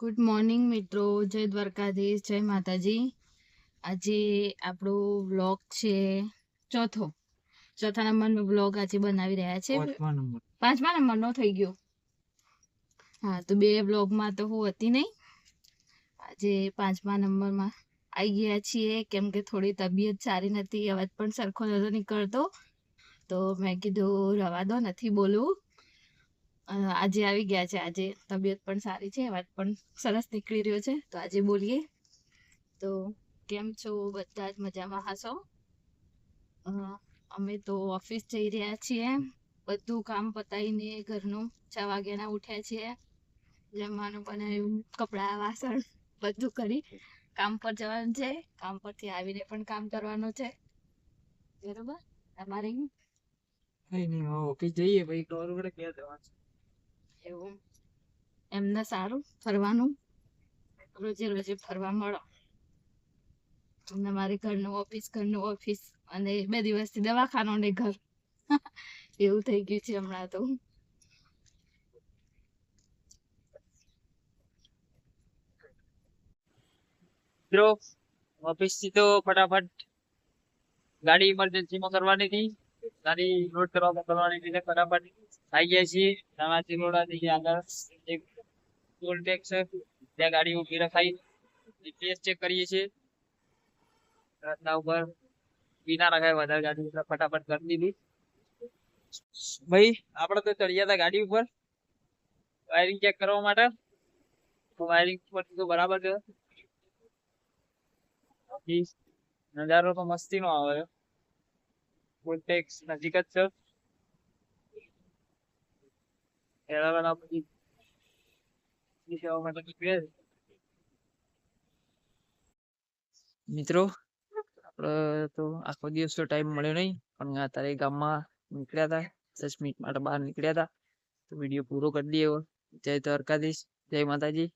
Good morning મિત્રો, જય દ્વારકાધીશ, જય માતાજી. આજે આપણો વ્લોગ છે ચોથા નંબરનો વ્લોગ આજે બનાવી રહ્યા છે. પાંચમા નંબરનો થઈ ગયો. હા, તો બે વ્લોગમાં તો હું હતી નહીં. આજે પાંચમા નંબરમાં આવી ગયા છીએ, કેમ કે થોડી તબિયત સારી નથી, અવાજ પણ સરખો નતો નીકળતો, તો મેં કીધું રવા દો, નથી બોલવું. આજે આવી ગયા છે. આજે તબિયત પણ સારી છે, અવાજ પણ સરસ નીકળી રહ્યો છે, તો આજે બોલીએ. તો કેમ છો? બધા જ મજામાં હશો? અમે તો ઓફિસ જઈ રહ્યા છીએ. બધું કામ પતાવીને ઘરનું 6 વાગ્યાના ઉઠ્યા છીએ. જમવાનું બનાવ્યું, કપડાં વાસણ બધું કરી કામ પર જવાનું છે. કામ પરથી આવીને પણ કામ કરવાનું છે. બરોબર? તમારે કઈ નહીં, ઓફિસ જઈએ પછી ખબર પડે ક્યાં જવાનું છે. એવું એમને સારું ફરવાનું, રોજે રોજે ફરવા મળો. મારે ઘરનું ઓફિસ અને 2 દિવસથી દવાખાનું ને ઘર એવું થઈ ગયું છે હમણાં તો. મિત્રો ઓફિસ થી તો ફટાફટ ગાડી ઇમરજન્સીમાં કરવાની હતી, ગાડી લોડ કરવા મોકલવાની હતી, ફટાફટ આવી ગયા છીએ. નાનાથી રોડા થઈ ગયા, આગળ એક ટોલ ટેક્સ છે, ત્યાં ગાડી ઉભી રખાઈ જીપીએસ ચેક કરીએ છીએ. રસ્તા ઉપર વિના રખાય વધારે ગાડી એટલે ફટાફટ કરી દીધી. ભાઈ આપણે તો ચડ્યા હતા ગાડી ઉપર વાયરિંગ ચેક કરવા માટે. વાયરિંગ પર તો બરાબર છે. નજારો તો મસ્તી નો આવે. ટોલ ટેક્સ નજીક જ છે. મિત્રો આપડે તો આખો દિવસ તો ટાઈમ મળ્યો નહીં, પણ અત્યારે ગામમાં નીકળ્યા હતા, 10 મિનિટ માટે બહાર નીકળ્યા હતા, તો વિડીયો પૂરો કરી દઈએ. જય દ્વારકાધીશ, જય માતાજી.